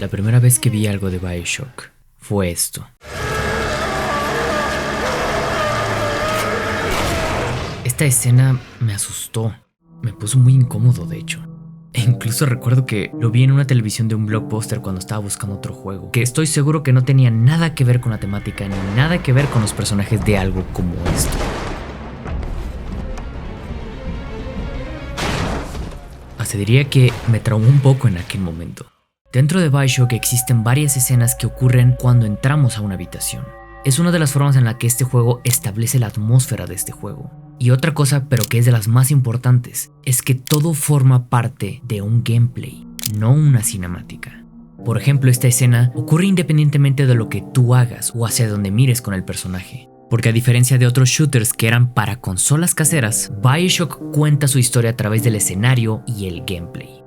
La primera vez que vi algo de BioShock fue esto. Esta escena me asustó, me puso muy incómodo de hecho. E incluso recuerdo que lo vi en una televisión de un Blockbuster cuando estaba buscando otro juego, que estoy seguro que no tenía nada que ver con la temática ni nada que ver con los personajes de algo como esto. Hasta diría que me traumó un poco en aquel momento. Dentro de BioShock existen varias escenas que ocurren cuando entramos a una habitación. Es una de las formas en la que este juego establece la atmósfera de este juego. Y otra cosa, pero que es de las más importantes, es que todo forma parte de un gameplay, no una cinemática. Por ejemplo, esta escena ocurre independientemente de lo que tú hagas o hacia donde mires con el personaje. Porque a diferencia de otros shooters que eran para consolas caseras, BioShock cuenta su historia a través del escenario y el gameplay.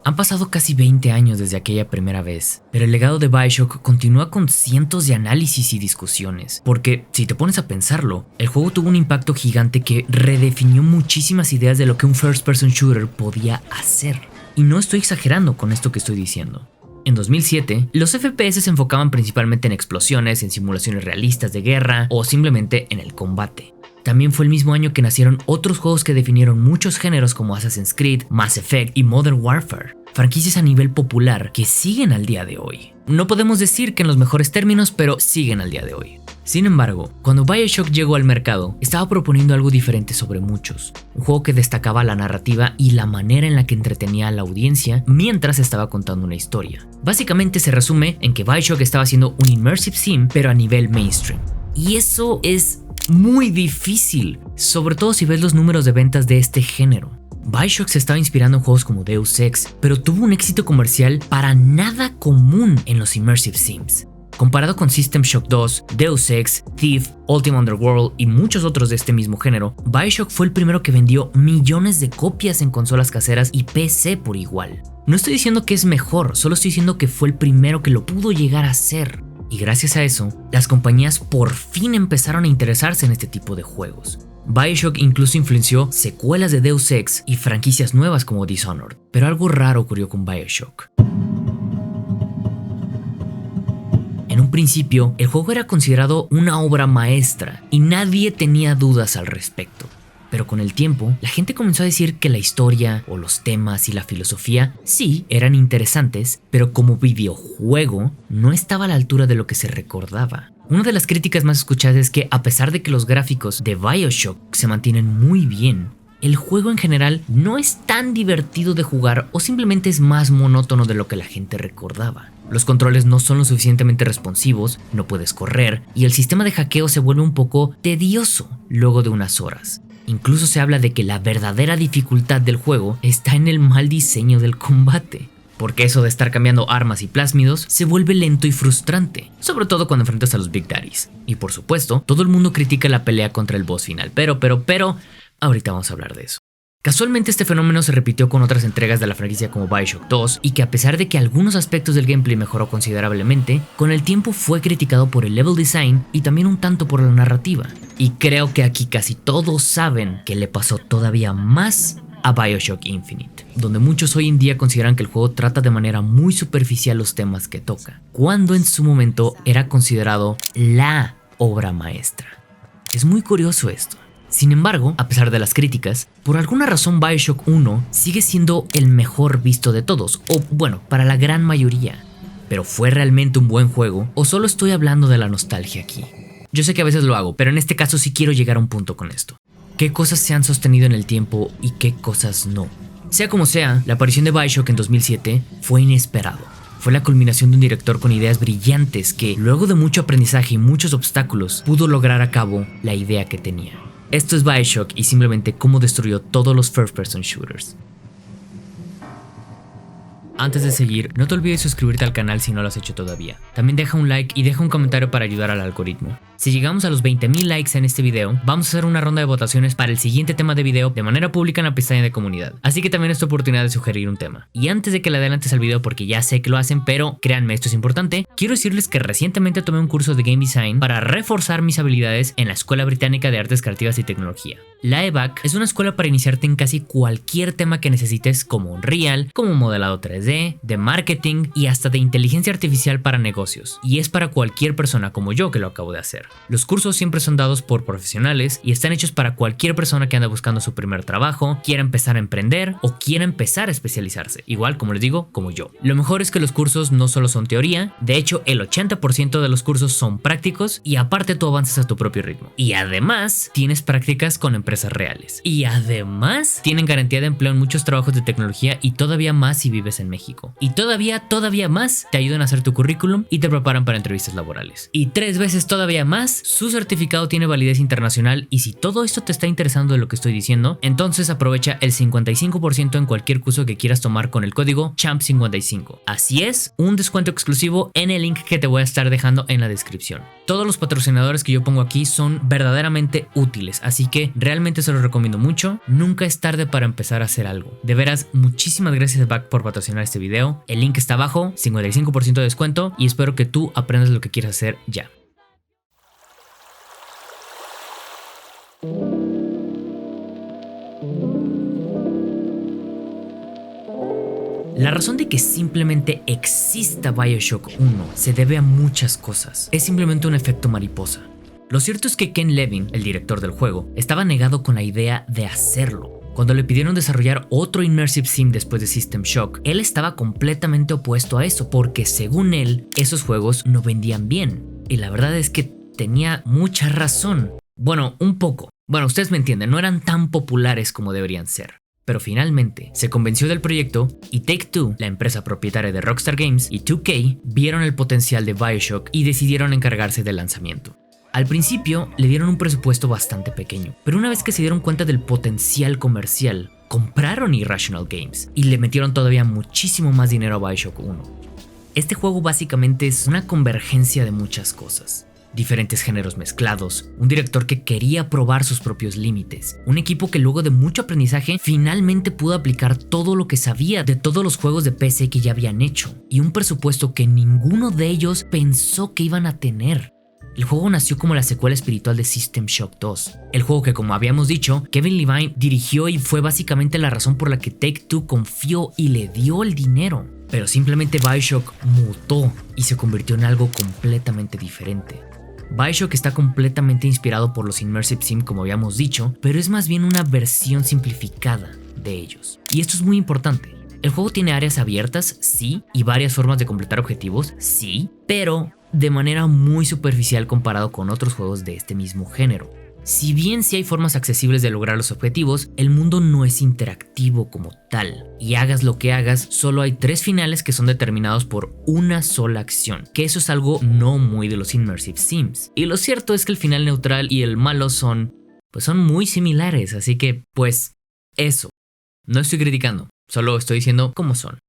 Han pasado casi 20 años desde aquella primera vez, pero el legado de BioShock continúa con cientos de análisis y discusiones, porque si te pones a pensarlo, el juego tuvo un impacto gigante que redefinió muchísimas ideas de lo que un first-person shooter podía hacer. Y no estoy exagerando con esto que estoy diciendo. En 2007, los FPS se enfocaban principalmente en explosiones, en simulaciones realistas de guerra o simplemente en el combate. También fue el mismo año que nacieron otros juegos que definieron muchos géneros como Assassin's Creed, Mass Effect y Modern Warfare, franquicias a nivel popular que siguen al día de hoy. No podemos decir que en los mejores términos, pero siguen al día de hoy. Sin embargo, cuando BioShock llegó al mercado, estaba proponiendo algo diferente sobre muchos. Un juego que destacaba la narrativa y la manera en la que entretenía a la audiencia mientras estaba contando una historia. Básicamente se resume en que BioShock estaba haciendo un immersive sim, pero a nivel mainstream. Y eso es muy difícil, sobre todo si ves los números de ventas de este género. BioShock se estaba inspirando en juegos como Deus Ex, pero tuvo un éxito comercial para nada común en los immersive sims. Comparado con System Shock 2, Deus Ex, Thief, Ultima Underworld y muchos otros de este mismo género, BioShock fue el primero que vendió millones de copias en consolas caseras y PC por igual. No estoy diciendo que es mejor, solo estoy diciendo que fue el primero que lo pudo llegar a hacer. Y gracias a eso, las compañías por fin empezaron a interesarse en este tipo de juegos. BioShock incluso influenció secuelas de Deus Ex y franquicias nuevas como Dishonored, pero algo raro ocurrió con BioShock. En un principio, el juego era considerado una obra maestra y nadie tenía dudas al respecto. Pero con el tiempo, la gente comenzó a decir que la historia o los temas y la filosofía sí eran interesantes, pero como videojuego no estaba a la altura de lo que se recordaba. Una de las críticas más escuchadas es que a pesar de que los gráficos de BioShock se mantienen muy bien, el juego en general no es tan divertido de jugar o simplemente es más monótono de lo que la gente recordaba. Los controles no son lo suficientemente responsivos, no puedes correr y el sistema de hackeo se vuelve un poco tedioso luego de unas horas. Incluso se habla de que la verdadera dificultad del juego está en el mal diseño del combate. Porque eso de estar cambiando armas y plásmidos se vuelve lento y frustrante, sobre todo cuando enfrentas a los Big Daddies. Y por supuesto, todo el mundo critica la pelea contra el boss final, pero, ahorita vamos a hablar de eso. Casualmente este fenómeno se repitió con otras entregas de la franquicia como BioShock 2 y que a pesar de que algunos aspectos del gameplay mejoró considerablemente, con el tiempo fue criticado por el level design y también un tanto por la narrativa. Y creo que aquí casi todos saben que le pasó todavía más a BioShock Infinite, donde muchos hoy en día consideran que el juego trata de manera muy superficial los temas que toca, cuando en su momento era considerado la obra maestra. Es muy curioso esto. Sin embargo, a pesar de las críticas, por alguna razón BioShock 1 sigue siendo el mejor visto de todos, o bueno, para la gran mayoría. ¿Pero fue realmente un buen juego o solo estoy hablando de la nostalgia aquí? Yo sé que a veces lo hago, pero en este caso sí quiero llegar a un punto con esto. ¿Qué cosas se han sostenido en el tiempo y qué cosas no? Sea como sea, la aparición de BioShock en 2007 fue inesperado. Fue la culminación de un director con ideas brillantes que, luego de mucho aprendizaje y muchos obstáculos, pudo lograr a cabo la idea que tenía. Esto es BioShock y simplemente cómo destruyó todos los first-person shooters. Antes de seguir, no te olvides suscribirte al canal si no lo has hecho todavía. También deja un like y deja un comentario para ayudar al algoritmo. Si llegamos a los 20,000 likes en este video, vamos a hacer una ronda de votaciones para el siguiente tema de video de manera pública en la pestaña de comunidad. Así que también es tu oportunidad de sugerir un tema. Y antes de que le adelantes al video, porque ya sé que lo hacen, pero créanme, esto es importante, quiero decirles que recientemente tomé un curso de Game Design para reforzar mis habilidades en la Escuela Británica de Artes Creativas y Tecnología. La EVAC es una escuela para iniciarte en casi cualquier tema que necesites, como Unreal, como modelado 3D, de marketing y hasta de inteligencia artificial para negocios. Y es para cualquier persona como yo que lo acabo de hacer. Los cursos siempre son dados por profesionales y están hechos para cualquier persona que anda buscando su primer trabajo, quiera empezar a emprender o quiera empezar a especializarse. Igual, como les digo, como yo. Lo mejor es que los cursos no solo son teoría, de hecho el 80% de los cursos son prácticos y aparte tú avanzas a tu propio ritmo. Y además tienes prácticas con empresas reales. Y además tienen garantía de empleo en muchos trabajos de tecnología y todavía más si vives en México. Y todavía más te ayudan a hacer tu currículum y te preparan para entrevistas laborales. Y 3 veces todavía más, su certificado tiene validez internacional y si todo esto te está interesando de lo que estoy diciendo, entonces aprovecha el 55% en cualquier curso que quieras tomar con el código CHAMP55. Así es, un descuento exclusivo en el link que te voy a estar dejando en la descripción. Todos los patrocinadores que yo pongo aquí son verdaderamente útiles, así que realmente se los recomiendo mucho. Nunca es tarde para empezar a hacer algo. De veras, muchísimas gracias Back por patrocinar este video. El link está abajo, 55% de descuento y espero que tú aprendas lo que quieres hacer ya. La razón de que simplemente exista BioShock 1 se debe a muchas cosas. Es simplemente un efecto mariposa. Lo cierto es que Ken Levine, el director del juego, estaba negado con la idea de hacerlo. Cuando le pidieron desarrollar otro Immersive Sim después de System Shock, él estaba completamente opuesto a eso porque según él, esos juegos no vendían bien. Y la verdad es que tenía mucha razón. Bueno, un poco. Bueno, ustedes me entienden, no eran tan populares como deberían ser. Pero finalmente se convenció del proyecto y Take-Two, la empresa propietaria de Rockstar Games, y 2K vieron el potencial de BioShock y decidieron encargarse del lanzamiento. Al principio le dieron un presupuesto bastante pequeño, pero una vez que se dieron cuenta del potencial comercial, compraron Irrational Games y le metieron todavía muchísimo más dinero a BioShock 1. Este juego básicamente es una convergencia de muchas cosas. Diferentes géneros mezclados, un director que quería probar sus propios límites, un equipo que luego de mucho aprendizaje finalmente pudo aplicar todo lo que sabía de todos los juegos de PC que ya habían hecho, y un presupuesto que ninguno de ellos pensó que iban a tener. El juego nació como la secuela espiritual de System Shock 2, el juego que, como habíamos dicho, Kevin Levine dirigió y fue básicamente la razón por la que Take-Two confió y le dio el dinero. Pero simplemente BioShock mutó y se convirtió en algo completamente diferente. BioShock está completamente inspirado por los Immersive Sim, como habíamos dicho, pero es más bien una versión simplificada de ellos. Y esto es muy importante. El juego tiene áreas abiertas, sí, y varias formas de completar objetivos, sí, pero de manera muy superficial comparado con otros juegos de este mismo género. Si bien sí hay formas accesibles de lograr los objetivos, el mundo no es interactivo como tal. Y hagas lo que hagas, solo hay 3 finales que son determinados por una sola acción, que eso es algo no muy de los Immersive Sims. Y lo cierto es que el final neutral y el malo son muy similares, así que eso. No estoy criticando, solo estoy diciendo cómo son.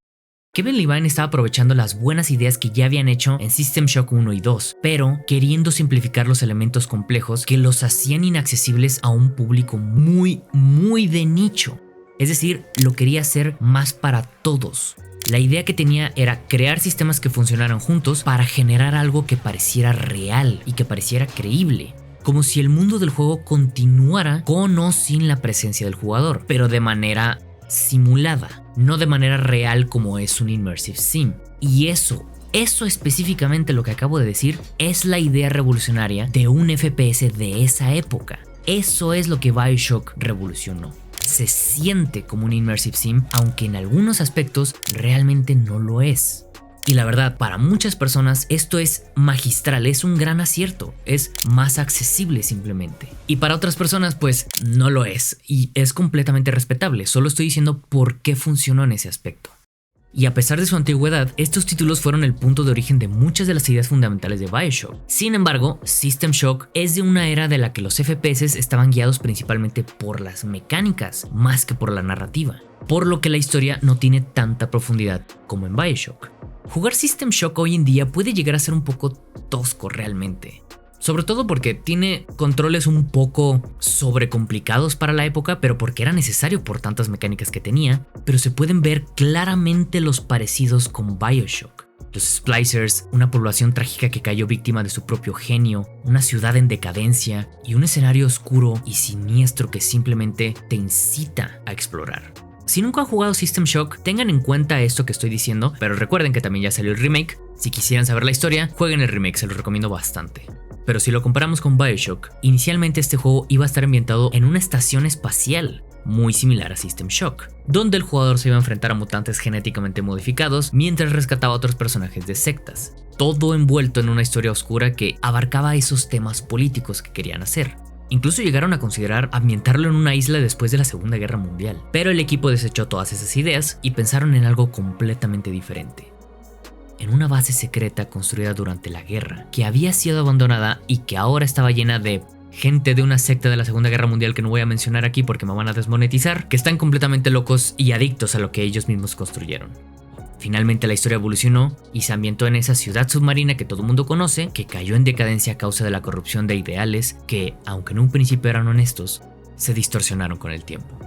Kevin Levine estaba aprovechando las buenas ideas que ya habían hecho en System Shock 1 y 2, pero queriendo simplificar los elementos complejos que los hacían inaccesibles a un público muy de nicho. Es decir, lo quería hacer más para todos. La idea que tenía era crear sistemas que funcionaran juntos para generar algo que pareciera real y que pareciera creíble. Como si el mundo del juego continuara con o sin la presencia del jugador, pero de manera simulada, no de manera real como es un Immersive Sim. Y eso específicamente lo que acabo de decir es la idea revolucionaria de un FPS de esa época. Eso es lo que BioShock revolucionó. Se siente como un Immersive Sim, aunque en algunos aspectos realmente no lo es. Y la verdad, para muchas personas esto es magistral, es un gran acierto, es más accesible simplemente. Y para otras personas no lo es, y es completamente respetable, solo estoy diciendo por qué funcionó en ese aspecto. Y a pesar de su antigüedad, estos títulos fueron el punto de origen de muchas de las ideas fundamentales de BioShock. Sin embargo, System Shock es de una era de la que los FPS estaban guiados principalmente por las mecánicas, más que por la narrativa, por lo que la historia no tiene tanta profundidad como en BioShock. Jugar System Shock hoy en día puede llegar a ser un poco tosco realmente. Sobre todo porque tiene controles un poco sobrecomplicados para la época, pero porque era necesario por tantas mecánicas que tenía, pero se pueden ver claramente los parecidos con BioShock. Los Splicers, una población trágica que cayó víctima de su propio genio, una ciudad en decadencia y un escenario oscuro y siniestro que simplemente te incita a explorar. Si nunca han jugado System Shock, tengan en cuenta esto que estoy diciendo, pero recuerden que también ya salió el remake. Si quisieran saber la historia, jueguen el remake, se los recomiendo bastante. Pero si lo comparamos con BioShock, inicialmente este juego iba a estar ambientado en una estación espacial, muy similar a System Shock, donde el jugador se iba a enfrentar a mutantes genéticamente modificados mientras rescataba a otros personajes de sectas, todo envuelto en una historia oscura que abarcaba esos temas políticos que querían hacer. Incluso llegaron a considerar ambientarlo en una isla después de la Segunda Guerra Mundial, pero el equipo desechó todas esas ideas y pensaron en algo completamente diferente. En una base secreta construida durante la guerra, que había sido abandonada y que ahora estaba llena de gente de una secta de la Segunda Guerra Mundial que no voy a mencionar aquí porque me van a desmonetizar, que están completamente locos y adictos a lo que ellos mismos construyeron. Finalmente la historia evolucionó y se ambientó en esa ciudad submarina que todo el mundo conoce, que cayó en decadencia a causa de la corrupción de ideales que, aunque en un principio eran honestos, se distorsionaron con el tiempo.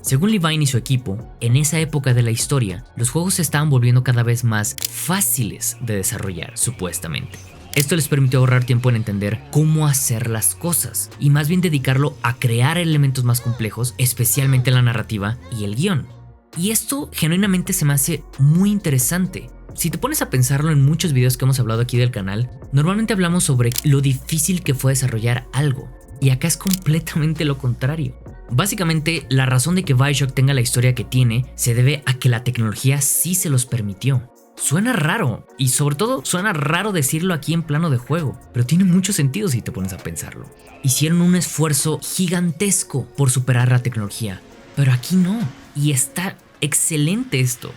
Según Levine y su equipo, en esa época de la historia, los juegos se estaban volviendo cada vez más fáciles de desarrollar, supuestamente. Esto les permitió ahorrar tiempo en entender cómo hacer las cosas y más bien dedicarlo a crear elementos más complejos, especialmente la narrativa y el guión. Y esto genuinamente se me hace muy interesante. Si te pones a pensarlo en muchos videos que hemos hablado aquí del canal, normalmente hablamos sobre lo difícil que fue desarrollar algo. Y acá es completamente lo contrario. Básicamente, la razón de que BioShock tenga la historia que tiene se debe a que la tecnología sí se los permitió. Suena raro, y sobre todo suena raro decirlo aquí en plano de juego, pero tiene mucho sentido si te pones a pensarlo. Hicieron un esfuerzo gigantesco por superar la tecnología, pero aquí no, y está excelente esto.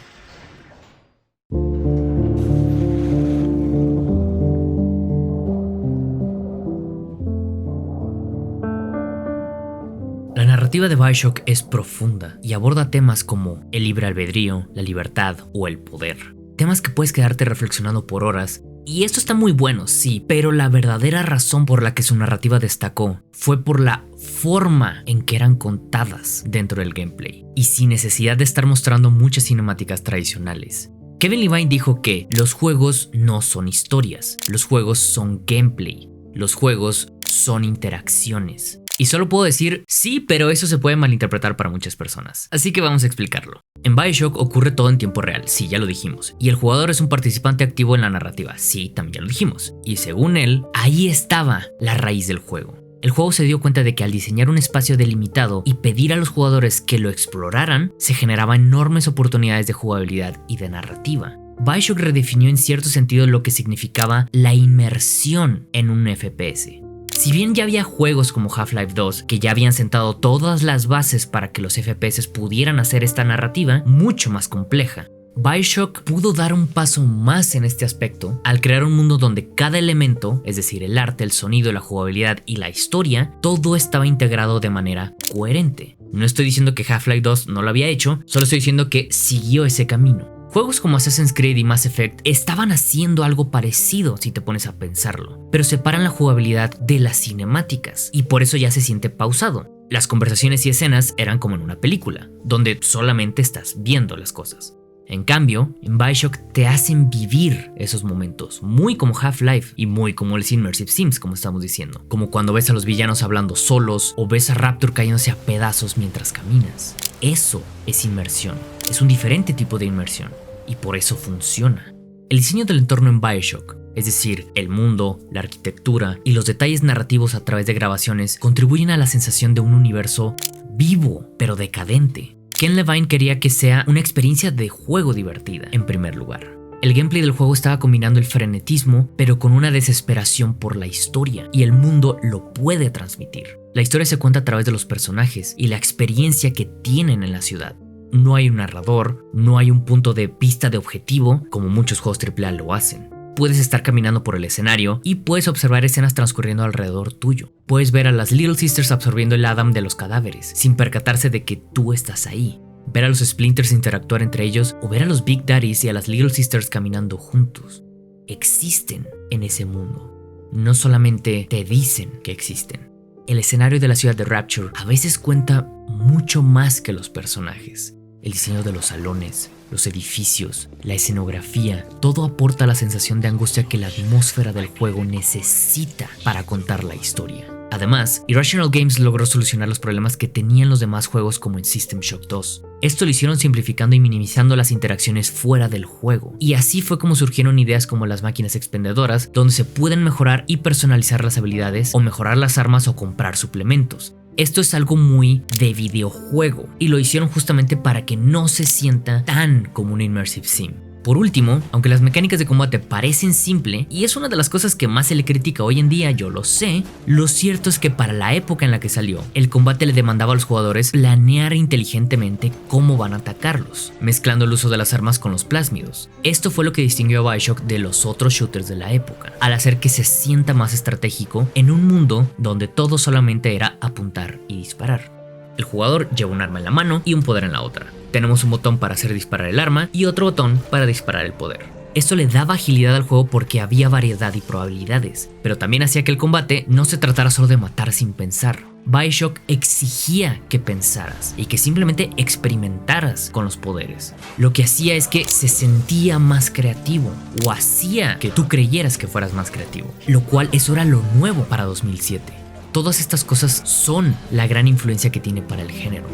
La narrativa de BioShock es profunda y aborda temas como el libre albedrío, la libertad o el poder. Temas que puedes quedarte reflexionando por horas, y esto está muy bueno, sí, pero la verdadera razón por la que su narrativa destacó fue por la forma en que eran contadas dentro del gameplay, y sin necesidad de estar mostrando muchas cinemáticas tradicionales. Kevin Levine dijo que los juegos no son historias, los juegos son gameplay, los juegos son interacciones. Y solo puedo decir sí, pero eso se puede malinterpretar para muchas personas. Así que vamos a explicarlo. En BioShock ocurre todo en tiempo real, sí, ya lo dijimos. Y el jugador es un participante activo en la narrativa, sí, también ya lo dijimos. Y según él, ahí estaba la raíz del juego. El juego se dio cuenta de que al diseñar un espacio delimitado y pedir a los jugadores que lo exploraran, se generaban enormes oportunidades de jugabilidad y de narrativa. BioShock redefinió en cierto sentido lo que significaba la inmersión en un FPS. Si bien ya había juegos como Half-Life 2 que ya habían sentado todas las bases para que los FPS pudieran hacer esta narrativa mucho más compleja, BioShock pudo dar un paso más en este aspecto al crear un mundo donde cada elemento, es decir, el arte, el sonido, la jugabilidad y la historia, todo estaba integrado de manera coherente. No estoy diciendo que Half-Life 2 no lo había hecho, solo estoy diciendo que siguió ese camino. Juegos como Assassin's Creed y Mass Effect estaban haciendo algo parecido si te pones a pensarlo, pero separan la jugabilidad de las cinemáticas y por eso ya se siente pausado. Las conversaciones y escenas eran como en una película, donde solamente estás viendo las cosas. En cambio, en BioShock te hacen vivir esos momentos, muy como Half-Life y muy como los Immersive Sims, como estamos diciendo, como cuando ves a los villanos hablando solos o ves a Rapture cayéndose a pedazos mientras caminas. Eso es inmersión, es un diferente tipo de inmersión y por eso funciona. El diseño del entorno en BioShock, es decir, el mundo, la arquitectura y los detalles narrativos a través de grabaciones contribuyen a la sensación de un universo vivo pero decadente. Ken Levine quería que sea una experiencia de juego divertida, en primer lugar. El gameplay del juego estaba combinando el frenetismo, pero con una desesperación por la historia, y el mundo lo puede transmitir. La historia se cuenta a través de los personajes y la experiencia que tienen en la ciudad. No hay un narrador, no hay un punto de vista de objetivo, como muchos juegos AAA lo hacen. Puedes estar caminando por el escenario y puedes observar escenas transcurriendo alrededor tuyo. Puedes ver a las Little Sisters absorbiendo el Adam de los cadáveres, sin percatarse de que tú estás ahí. Ver a los Splinters interactuar entre ellos o ver a los Big Daddies y a las Little Sisters caminando juntos. Existen en ese mundo. No solamente te dicen que existen. El escenario de la ciudad de Rapture a veces cuenta mucho más que los personajes. el diseño de los salones, los edificios, la escenografía, todo aporta la sensación de angustia que la atmósfera del juego necesita para contar la historia. Además, Irrational Games logró solucionar los problemas que tenían los demás juegos como en System Shock 2. Esto lo hicieron simplificando y minimizando las interacciones fuera del juego. Y así fue como surgieron ideas como las máquinas expendedoras, donde se pueden mejorar y personalizar las habilidades, o mejorar las armas o comprar suplementos. Esto es algo muy de videojuego, y lo hicieron justamente para que no se sienta tan como un Immersive Sim. Por último, aunque las mecánicas de combate parecen simple, y es una de las cosas que más se le critica hoy en día, yo lo sé, lo cierto es que para la época en la que salió, el combate le demandaba a los jugadores planear inteligentemente cómo van a atacarlos, mezclando el uso de las armas con los plásmidos. Esto fue lo que distinguió a Bioshock de los otros shooters de la época, al hacer que se sienta más estratégico en un mundo donde todo solamente era apuntar y disparar. El jugador lleva un arma en la mano y un poder en la otra. Tenemos un botón para hacer disparar el arma y otro botón para disparar el poder. Esto le daba agilidad al juego porque había variedad y probabilidades, pero también hacía que el combate no se tratara solo de matar sin pensar. Bioshock exigía que pensaras y que simplemente experimentaras con los poderes. Lo que hacía es que se sentía más creativo, o hacía que tú creyeras que fueras más creativo, lo cual eso era lo nuevo para 2007. Todas estas cosas son la gran influencia que tiene para el género.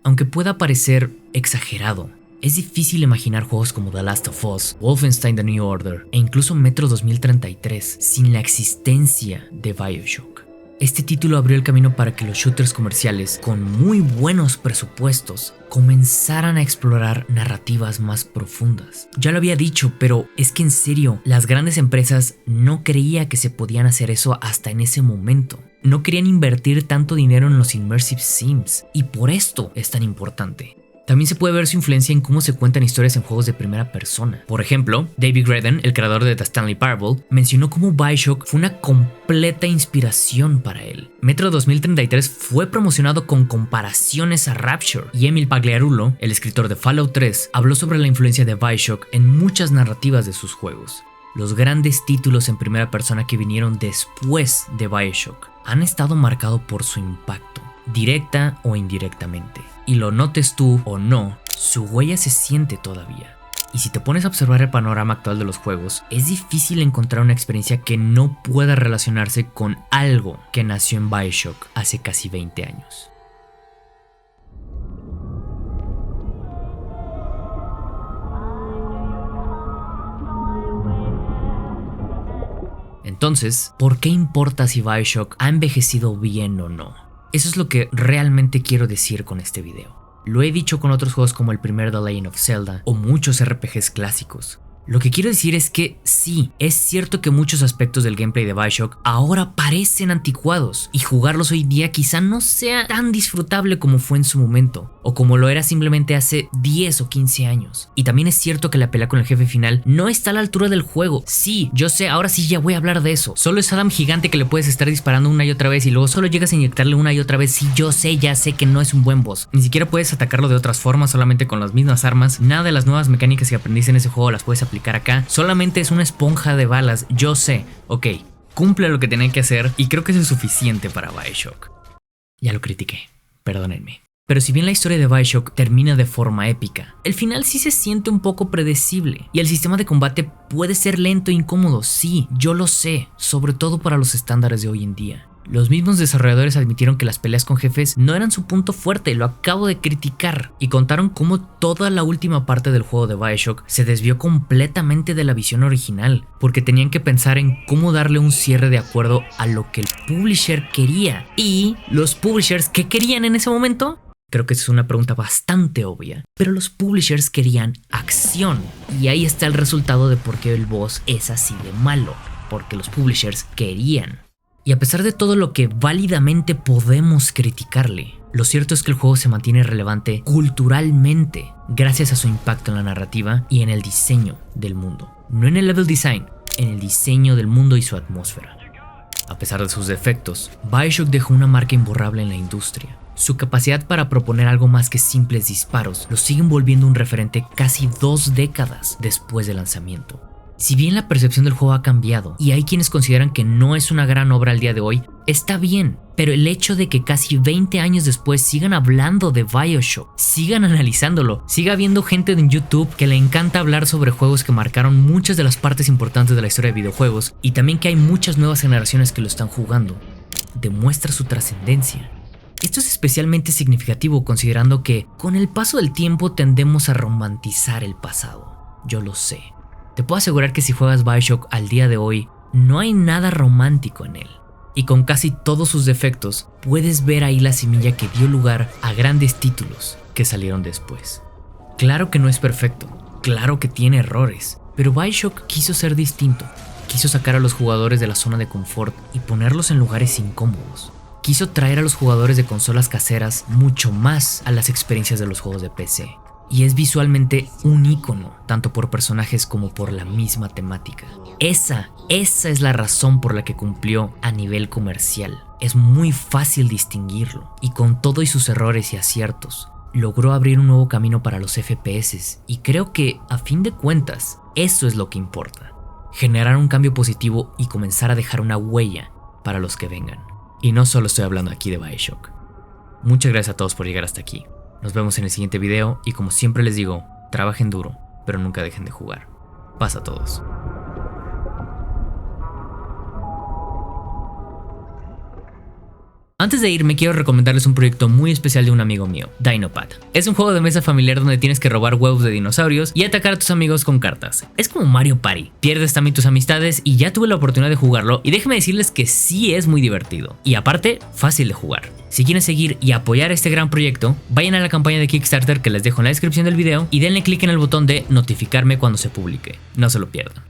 Aunque pueda parecer exagerado, es difícil imaginar juegos como The Last of Us, Wolfenstein: The New Order e incluso Metro 2033 sin la existencia de Bioshock. Este título abrió el camino para que los shooters comerciales con muy buenos presupuestos comenzaran a explorar narrativas más profundas. Ya lo había dicho, pero es que en serio, las grandes empresas no creían que se podían hacer eso hasta en ese momento. No querían invertir tanto dinero en los Immersive Sims, y por esto es tan importante. También se puede ver su influencia en cómo se cuentan historias en juegos de primera persona. Por ejemplo, David Redden, el creador de The Stanley Parable, mencionó cómo Bioshock fue una completa inspiración para él. Metro 2033 fue promocionado con comparaciones a Rapture, y Emil Pagliarulo, el escritor de Fallout 3, habló sobre la influencia de Bioshock en muchas narrativas de sus juegos. Los grandes títulos en primera persona que vinieron después de Bioshock han estado marcados por su impacto, directa o indirectamente. Y lo notes tú o no, su huella se siente todavía. Y si te pones a observar el panorama actual de los juegos, es difícil encontrar una experiencia que no pueda relacionarse con algo que nació en Bioshock hace casi 20 años. Entonces, ¿por qué importa si Bioshock ha envejecido bien o no? Eso es lo que realmente quiero decir con este video. Lo he dicho con otros juegos como el primer The Legend of Zelda o muchos RPGs clásicos. Lo que quiero decir es que sí, es cierto que muchos aspectos del gameplay de Bioshock ahora parecen anticuados, y jugarlos hoy día quizá no sea tan disfrutable como fue en su momento, o como lo era simplemente hace 10 o 15 años. Y también es cierto que la pelea con el jefe final no está a la altura del juego. Sí, yo sé, ahora sí ya voy a hablar de eso. Solo es Adam gigante que le puedes estar disparando una y otra vez y luego solo llegas a inyectarle una y otra vez. Sí, yo sé, ya sé que no es un buen boss. Ni siquiera puedes atacarlo de otras formas, solamente con las mismas armas. Nada de las nuevas mecánicas que aprendiste en ese juego las puedes aplicar acá. Solamente es una esponja de balas, yo sé. Ok, cumple lo que tenía que hacer y creo que eso es suficiente para Bioshock. Ya lo critiqué, perdónenme. Pero si bien la historia de Bioshock termina de forma épica, el final sí se siente un poco predecible y el sistema de combate puede ser lento e incómodo, sí, yo lo sé, sobre todo para los estándares de hoy en día. Los mismos desarrolladores admitieron que las peleas con jefes no eran su punto fuerte, lo acabo de criticar, y contaron cómo toda la última parte del juego de Bioshock se desvió completamente de la visión original, porque tenían que pensar en cómo darle un cierre de acuerdo a lo que el publisher quería. ¿Y los publishers qué querían en ese momento? Creo que esa es una pregunta bastante obvia, pero los publishers querían acción, y ahí está el resultado de por qué el boss es así de malo, porque los publishers querían. Y a pesar de todo lo que válidamente podemos criticarle, lo cierto es que el juego se mantiene relevante culturalmente gracias a su impacto en la narrativa y en el diseño del mundo. No en el level design, en el diseño del mundo y su atmósfera. A pesar de sus defectos, Bioshock dejó una marca imborrable en la industria. Su capacidad para proponer algo más que simples disparos lo siguen volviendo un referente casi 2 décadas después del lanzamiento. Si bien la percepción del juego ha cambiado y hay quienes consideran que no es una gran obra al día de hoy, está bien, pero el hecho de que casi 20 años después sigan hablando de BioShock, sigan analizándolo, siga habiendo gente en YouTube que le encanta hablar sobre juegos que marcaron muchas de las partes importantes de la historia de videojuegos, y también que hay muchas nuevas generaciones que lo están jugando, demuestra su trascendencia. Esto es especialmente significativo considerando que con el paso del tiempo tendemos a romantizar el pasado. Yo lo sé. Te puedo asegurar que si juegas BioShock al día de hoy, no hay nada romántico en él. Y con casi todos sus defectos, puedes ver ahí la semilla que dio lugar a grandes títulos que salieron después. Claro que no es perfecto, claro que tiene errores, pero BioShock quiso ser distinto. Quiso sacar a los jugadores de la zona de confort y ponerlos en lugares incómodos. Quiso traer a los jugadores de consolas caseras mucho más a las experiencias de los juegos de PC. Y es visualmente un ícono, tanto por personajes como por la misma temática. Esa es la razón por la que cumplió a nivel comercial. Es muy fácil distinguirlo, y con todo y sus errores y aciertos, logró abrir un nuevo camino para los FPS, y creo que, a fin de cuentas, eso es lo que importa. Generar un cambio positivo y comenzar a dejar una huella para los que vengan. Y no solo estoy hablando aquí de BioShock. Muchas gracias a todos por llegar hasta aquí. Nos vemos en el siguiente video y como siempre les digo, trabajen duro, pero nunca dejen de jugar. Paz a todos. Antes de irme quiero recomendarles un proyecto muy especial de un amigo mío, Dinopad. Es un juego de mesa familiar donde tienes que robar huevos de dinosaurios y atacar a tus amigos con cartas. Es como Mario Party, pierdes también tus amistades y ya tuve la oportunidad de jugarlo y déjenme decirles que sí es muy divertido y aparte fácil de jugar. Si quieren seguir y apoyar este gran proyecto, vayan a la campaña de Kickstarter que les dejo en la descripción del video y denle clic en el botón de notificarme cuando se publique. No se lo pierdan.